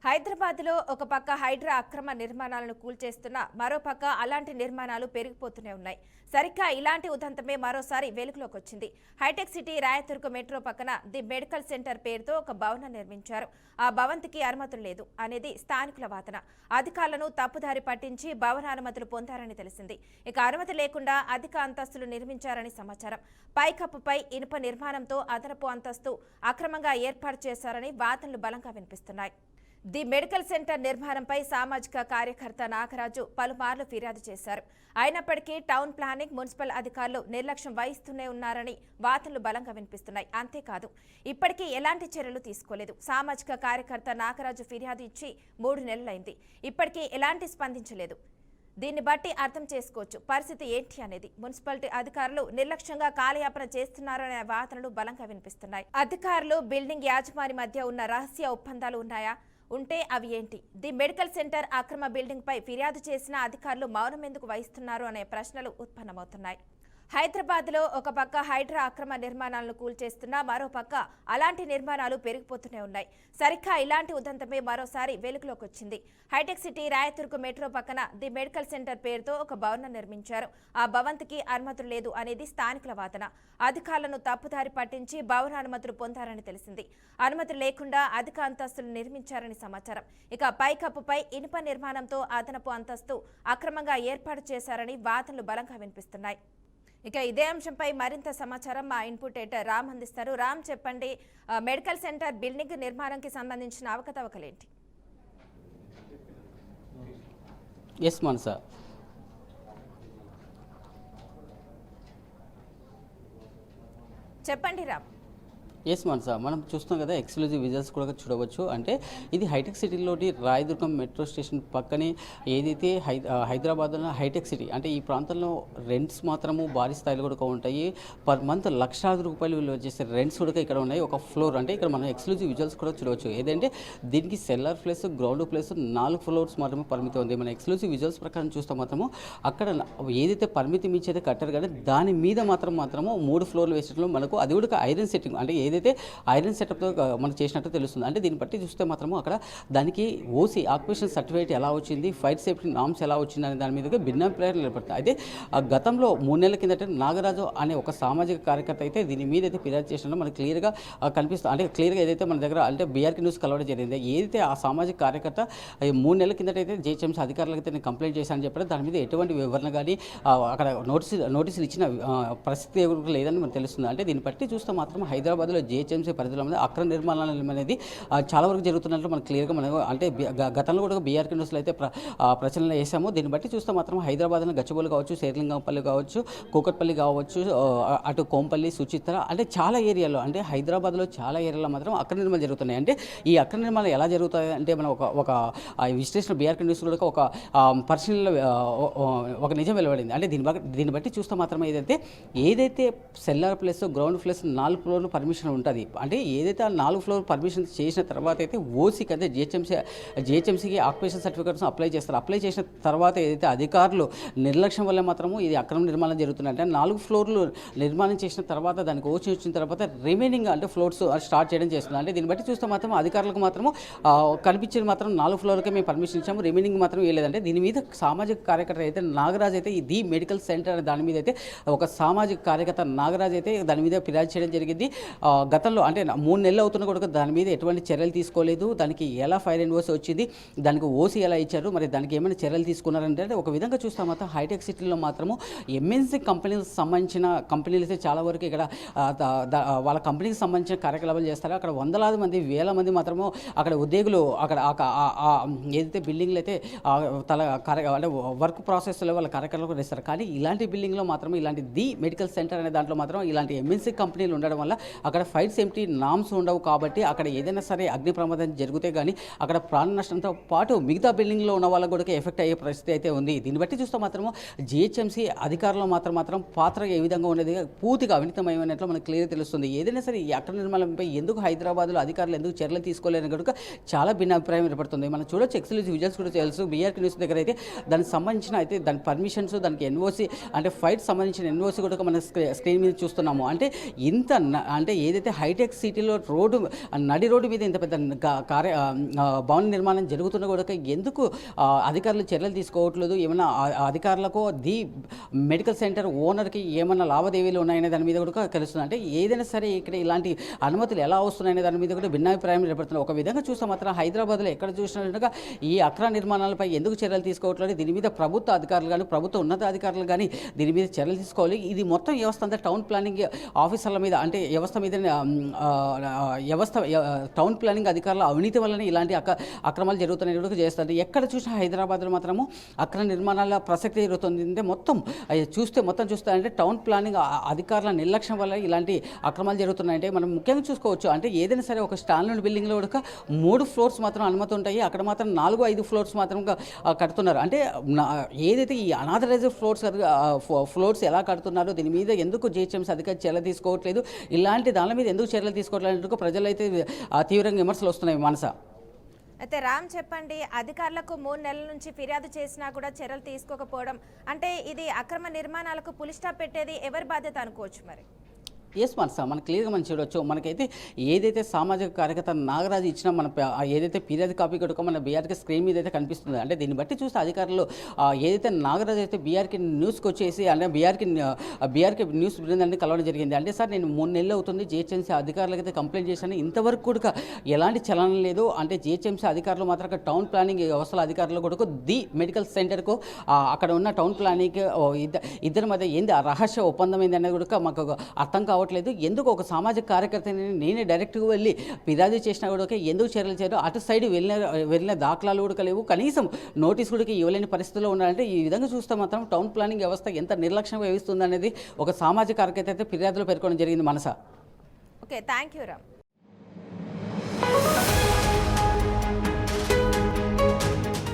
హైదరాబాద్లో ఒక పక్క హైడ్రా అక్రమ నిర్మాణాలను కూల్చేస్తున్న మరోపక్క అలాంటి నిర్మాణాలు పెరిగిపోతూనే ఉన్నాయి. సరిగ్గా ఇలాంటి ఉదంతమే మరోసారి వెలుగులోకి వచ్చింది. హైటెక్ సిటీ రాయతుర్గు మెట్రో పక్కన ది మెడికల్ సెంటర్ పేరుతో ఒక భవనం నిర్మించారు. ఆ భవంతికి అనుమతులు లేదు అనేది స్థానికుల వాదన. అధికారులను తప్పుదారి పట్టించి భవనానుమతులు పొందారని తెలిసింది. ఇక అనుమతి లేకుండా అధిక అంతస్తులు నిర్మించారని సమాచారం. పైకప్పుపై ఇనుప నిర్మాణంతో అదనపు అంతస్తు అక్రమంగా ఏర్పాటు చేశారని వాదనలు బలంగా వినిపిస్తున్నాయి. ది మెడికల్ సెంటర్ నిర్మాణంపై సామాజిక కార్యకర్త నాగరాజు పలుమార్లు ఫిర్యాదు చేశారు. అయినప్పటికీ టౌన్ ప్లానింగ్, మున్సిపల్ అధికారులు నిర్లక్ష్యం వహిస్తూనే ఉన్నారని వాదనలు బలంగా వినిపిస్తున్నాయి. అంతేకాదు, ఇప్పటికీ ఎలాంటి చర్యలు తీసుకోలేదు. సామాజిక కార్యకర్త నాగరాజు ఫిర్యాదు ఇచ్చి 3 నెలలైంది. ఇప్పటికీ ఎలాంటి స్పందించలేదు. దీన్ని బట్టి అర్థం చేసుకోవచ్చు పరిస్థితి ఏంటి అనేది. మున్సిపాలిటీ అధికారులు నిర్లక్ష్యంగా కాలయాపన చేస్తున్నారనే వాదనలు బలంగా వినిపిస్తున్నాయి. అధికారులు, బిల్డింగ్ యాజమాని మధ్య ఉన్న రహస్య ఒప్పందాలు ఉన్నాయా? ఉంటే అవి ఏంటి? ది మెడికల్ సెంటర్ అక్రమ బిల్డింగ్ పై ఫిర్యాదు చేసిన అధికారులు మౌనం ఎందుకు వహిస్తున్నారు అనే ప్రశ్నలు ఉత్పన్నమవుతున్నాయి. హైదరాబాద్లో ఒక పక్క హైడ్రా అక్రమ నిర్మాణాలను కూల్చేస్తున్న మరోపక్క అలాంటి నిర్మాణాలు పెరిగిపోతూనే ఉన్నాయి. సరిగ్గా ఇలాంటి ఉదంతమే మరోసారి వెలుగులోకి వచ్చింది. హైటెక్ సిటీ రాయతుర్గు మెట్రో పక్కన ది మెడికల్ సెంటర్ పేరుతో ఒక భవనం నిర్మించారు. ఆ భవంతికి అనుమతులు లేదు అనేది స్థానికుల వాదన. అధికారులను తప్పుదారి పట్టించి భవనానుమతులు పొందారని తెలిసింది. అనుమతులు లేకుండా అధిక అంతస్తులు నిర్మించారని సమాచారం. ఇక పైకప్పుపై ఇనుప నిర్మాణంతో అదనపు అంతస్తు అక్రమంగా ఏర్పాటు చేశారని వాదనలు బలంగా వినిపిస్తున్నాయి. ఇక ఇదే అంశంపై మరింత సమాచారం మా ఇన్పుట్ ఎడిటర్ రామ్ అందిస్తారు. రామ్, చెప్పండి, మెడికల్ సెంటర్ బిల్డింగ్ నిర్మాణంకి సంబంధించిన అవకతవకలేంటి? ఎస్ మనసా, చెప్పండి రామ్. ఎస్ మనసా, మనం చూస్తున్నాం కదా, ఎక్స్క్లూజివ్ విజువల్స్ కూడా చూడవచ్చు. అంటే ఇది హైటెక్ సిటీలోని రాయదుర్గం మెట్రో స్టేషన్ పక్కనే ఏదైతే హైదరాబాద్లో హైటెక్ సిటీ, అంటే ఈ ప్రాంతంలో రెంట్స్ మాత్రము భారీ స్థాయిలో కూడా ఉంటాయి. పర్ మంత్ లక్షలాది రూపాయలు విలువ చేసే రెంట్స్ కూడా ఇక్కడ ఉన్నాయి. ఒక ఫ్లోర్, అంటే ఇక్కడ మనం ఎక్స్క్లూజివ్ విజువల్స్ కూడా చూడవచ్చు. ఏదంటే దీనికి seller place, ground place 4 floors మాత్రమే పరిమితి ఉంది. మన ఎక్స్క్లూజివ్ విజువల్స్ ప్రకారం చూస్తే మాత్రము అక్కడ ఏదైతే పరిమితి మించి కట్టారు కానీ దాని మీద మాత్రము 3 ఫ్లోర్లు వేసడంలో మనకు అది కూడా ఐరన్ సెట్టింగ్, అంటే ఏదైతే ఐరన్ సెటప్తో మనకు చేసినట్టు తెలుస్తుంది. అంటే దీన్ని బట్టి చూస్తే మాత్రము అక్కడ దానికి ఓసీ ఆక్యుపేషన్ సర్టిఫికేట్ ఎలా వచ్చింది, ఫైర్ సేఫ్టీ నామ్స్ ఎలా వచ్చింది అనే దాని మీద భిన్నాభిప్రాయాలు ఏర్పడతాయి. అయితే గతంలో 3 నెలల కిందట నాగరాజు అనే ఒక సామాజిక కార్యకర్త అయితే దీని మీద అయితే ఫిర్యాదు చేసినా మనకు క్లియర్గా కనిపిస్తుంది. అంటే క్లియర్గా ఏదైతే మన దగ్గర అంటే బీఆర్కే న్యూస్ కలవడం జరిగింది. ఏదైతే ఆ సామాజిక కార్యకర్త 3 నెలల కిందట అయితే జేహెచ్ఎంసీ అధికారులకు అయితే నేను కంప్లైంట్ చేశానని చెప్పారు. దాని మీద ఎటువంటి వివరణ కానీ అక్కడ నోటీసులు ఇచ్చిన పరిస్థితి లేదని మనకు తెలుస్తుంది. అంటే దీన్ని బట్టి చూస్తే మాత్రం హైదరాబాద్లో జేహెచ్ఎంసీ పరిధిలో అక్రమ నిర్మాణాలు అనేది చాలా వరకు జరుగుతున్నట్లు మనకు క్లియర్గా మనకు అంటే గతంలో కూడా బీఆర్కే న్యూస్లో అయితే ప్రచురణ చేశాము. దీన్ని బట్టి చూస్తే మాత్రం హైదరాబాద్లో గచ్చిబౌలి కావచ్చు, శేర్లింగంపల్లి కావచ్చు, కూకట్పల్లి కావచ్చు, అటు కోంపల్లి, సుచిత్ర, అంటే చాలా ఏరియాలో, అంటే హైదరాబాద్లో చాలా ఏరియాలో మాత్రం అక్రమ నిర్మాణాలు జరుగుతున్నాయి. అంటే ఈ అక్రమ నిర్మాణాలు ఎలా జరుగుతాయి అంటే మనం ఒక విశ్లేషణ బీఆర్కే న్యూస్ కూడా ఒక పరిశీలనలో ఒక నిజం వెలువడింది. అంటే దీన్ని బట్టి చూస్తే మాత్రం ఏదైతే సెల్లర్ ప్లేస్, గ్రౌండ్ ప్లేస్ 4 ఫ్లోర్లు పర్మిషన్ ఉంటుంది. అంటే ఏదైతే ఆ 4 ఫ్లోర్ పర్మిషన్ చేసిన తర్వాత అయితే ఓసీకి అయితే జిహెచ్ఎంసీకి ఆక్యుపేషన్ సర్టిఫికేట్స్ అప్లై చేస్తారు. అప్లై చేసిన తర్వాత ఏదైతే అధికారులు నిర్లక్ష్యం వల్ల మాత్రము ఇది అక్రమ నిర్మాణం జరుగుతుంది. అంటే 4 ఫ్లోర్లు నిర్మాణం చేసిన తర్వాత దానికి ఓసీ వచ్చిన తర్వాత రిమైనింగ్ అంటే ఫ్లోర్స్ స్టార్ట్ చేయడం చేస్తుంది. అంటే దీన్ని బట్టి చూస్తే మాత్రం అధికారులకు మాత్రము కనిపించేది మాత్రం 4 ఫ్లోర్లకే మేము పర్మిషన్ ఇచ్చాము, రిమైనింగ్ మాత్రం వేయలేదంటే దీని మీద సామాజిక కార్యకర్త అయితే నాగరాజ్ అయితే ది మెడికల్ సెంటర్ అనే దాని మీద అయితే ఒక సామాజిక కార్యకర్త నాగరాజ్ అయితే దాని మీద ఫిర్యాదు చేయడం జరిగింది. గతంలో అంటే 3 నెలలు అవుతున్న కూడా దాని మీద ఎటువంటి చర్యలు తీసుకోలేదు. దానికి ఎలా ఫైర్ అండ్ ఓసీ వచ్చింది, దానికి ఓసీ ఎలా ఇచ్చారు, మరి దానికి ఏమైనా చర్యలు తీసుకున్నారంటే ఒక విధంగా చూస్తే మాత్రం హైటెక్ సిటీలో మాత్రము ఎంఎన్సీ కంపెనీలకు సంబంధించిన కంపెనీలు అయితే చాలా వరకు ఇక్కడ వాళ్ళ కంపెనీకి సంబంధించిన కార్యకలాపాలు చేస్తారు. అక్కడ వందలాది మంది, వేల మంది మాత్రము అక్కడ ఉద్యోగులు అక్కడ ఏదైతే బిల్డింగ్లు అయితే అంటే వర్క్ ప్రాసెస్లో వాళ్ళ కార్యకలాపాలు చేస్తారు. కానీ ఇలాంటి బిల్డింగ్లో మాత్రం ఇలాంటి ది మెడికల్ సెంటర్ అనే దాంట్లో మాత్రం ఇలాంటి ఎంఎన్సీ కంపెనీలు ఉండడం వల్ల అక్కడ ఫైర్ సేఫ్టీ నామ్స్ ఉండవు. కాబట్టి అక్కడ ఏదైనా సరే అగ్ని ప్రమాదం జరిగితే కానీ అక్కడ ప్రాణ నష్టంతో పాటు మిగతా బిల్డింగ్లో ఉన్న వాళ్ళకు కూడా ఎఫెక్ట్ అయ్యే పరిస్థితి అయితే ఉంది. దీన్ని బట్టి చూస్తే మాత్రము జిహెచ్ఎంసీ అధికారులు మాత్రం పాత్ర ఏ విధంగా ఉండేది పూర్తిగా అవినీతమయమైనట్లు మనకు క్లియర్ తెలుస్తుంది. ఏదైనా సరే ఈ అక్రమ నిర్మాణంపై ఎందుకు హైదరాబాద్లో అధికారులు ఎందుకు చర్యలు తీసుకోలేని కనుక చాలా భిన్నాభిప్రాయం ఏర్పడుతుంది. మనం చూడొచ్చు, ఎక్స్క్లూజివ్ విజువల్స్ కూడా తెలుసు. బీఆర్కే న్యూస్ దగ్గర అయితే దానికి సంబంధించిన అయితే దాని పర్మిషన్స్, దానికి ఎన్ఓసి అంటే ఫైట్ సంబంధించిన ఎన్ఓసి కూడా మనం స్క్రీన్ మీద చూస్తున్నాము. అంటే ఇంత అంటే ఏదైతే ఏదైతే హైటెక్ సిటీలో నడి రోడ్డు మీద ఇంత పెద్ద భవన నిర్మాణం జరుగుతున్నా కూడా ఎందుకు అధికారులు చర్యలు తీసుకోవట్లేదు? ఏమైనా అధికారులకు మెడికల్ సెంటర్ ఓనర్కి ఏమైనా లావాదేవీలు ఉన్నాయనే దాని మీద కూడా తెలుస్తుంది. అంటే ఏదైనా సరే ఇక్కడ ఇలాంటి అనుమతులు ఎలా వస్తున్నాయనే దాని మీద కూడా భిన్నాభిప్రాయం ఏర్పడుతుంది. ఒక విధంగా చూస్తే మాత్రం హైదరాబాద్లో ఎక్కడ చూసినట్టుగా ఈ అక్రమ నిర్మాణాలపై ఎందుకు చర్యలు తీసుకోవట్లేదు? దీని మీద ప్రభుత్వ అధికారులు కానీ ప్రభుత్వ ఉన్నతాధికారులు కానీ దీని మీద చర్యలు తీసుకోవాలి. ఇది మొత్తం వ్యవస్థ అంతా టౌన్ ప్లానింగ్ ఆఫీసర్ల మీద, అంటే వ్యవస్థ మీద టౌన్ ప్లానింగ్ అధికారుల అవినీతి వల్లనే ఇలాంటి అక్రమాలు జరుగుతున్నాయి కూడా చేస్తారు. ఎక్కడ చూసినా హైదరాబాద్లో మాత్రము అక్రమ నిర్మాణాల ప్రసక్తి జరుగుతుంది. అంటే మొత్తం చూస్తే అంటే టౌన్ ప్లానింగ్ అధికారుల నిర్లక్ష్యం వల్ల ఇలాంటి అక్రమాలు జరుగుతున్నాయంటే మనం ముఖ్యంగా చూసుకోవచ్చు. అంటే ఏదైనా సరే ఒక స్టాండర్డ్ బిల్డింగ్లో కూడా 3 ఫ్లోర్స్ మాత్రం అనుమతి ఉంటాయి, అక్కడ మాత్రం 4-5 ఫ్లోర్స్ మాత్రం కడుతున్నారు. అంటే ఏదైతే ఈ అనాథరైజ్డ్ ఫ్లోర్స్ ఎలా కడుతున్నారో దీని మీద ఎందుకు జిహెచ్ఎంసీ అధికారులు చర్యలు తీసుకోవట్లేదు, ఇలాంటి దాని మీద ఎందుకు చర్యలు తీసుకోవట్లేదు ప్రజలైతే తీవ్రంగా విమర్శలు వస్తున్నాయి. మనసా అయితే రామ్ చెప్పండి, అధికారులకు 3 నెలల నుంచి ఫిర్యాదు చేసినా కూడా చర్యలు తీసుకోకపోవడం అంటే ఇది అక్రమ నిర్మాణాలకు పులి స్టాప్ పెట్టేది ఎవరి బాధ్యత అనుకోవచ్చు? మరి ఎస్ మనసా మనం క్లియర్గా మనం చూడవచ్చు. మనకైతే ఏదైతే సామాజిక కార్యకర్త నాగరాజు ఇచ్చిన మన ఏదైతే ఫిర్యాదు కాపీ కొడుకో మన బీఆర్కి స్క్రీన్ మీద అయితే కనిపిస్తుంది. అంటే దీన్ని బట్టి చూస్తే అధికారులు ఏదైతే నాగరాజు అయితే బీఆర్కి న్యూస్కి వచ్చేసి అంటే బీఆర్కి న్యూస్ బృందాన్ని కలవడం జరిగింది. అంటే సార్ నేను 3 నెలలు అవుతుంది జిహెచ్ఎంసీ అధికారులకు అయితే కంప్లైంట్ చేశాను, ఇంతవరకు కూడా ఎలాంటి చలనం లేదు. అంటే జిహెచ్ఎంసీ అధికారులు మాత్రం టౌన్ ప్లానింగ్ వ్యవస్థల అధికారులు కూడా మెడికల్ సెంటర్కు అక్కడ ఉన్న టౌన్ ప్లానింగ్ ఇద్దరి మధ్య ఏంది ఆ రహస్య ఒప్పందం ఏంది అనేది కూడా మాకు అర్థం కావట్లేదు. ఎందుకు ఒక సామాజిక కార్యకర్తని నేనే డైరెక్ట్గా వెళ్ళి ఫిర్యాదు చేసినా కూడా ఎందుకు చర్యలు చేయరు? అటు సైడ్ వెళ్ళిన దాఖలాలు కూడా లేవు, కనీసం నోటీస్ కూడా ఇవ్వలేని పరిస్థితిలో ఉండాలంటే ఈ విధంగా చూస్తే మాత్రం టౌన్ ప్లానింగ్ వ్యవస్థ ఎంత నిర్లక్ష్యం వహిస్తుంది అనేది ఒక సామాజిక కార్యకర్త అయితే ఫిర్యాదులో పేర్కొనడం జరిగింది. మనసా ఓకే, థ్యాంక్ యూ రామ్.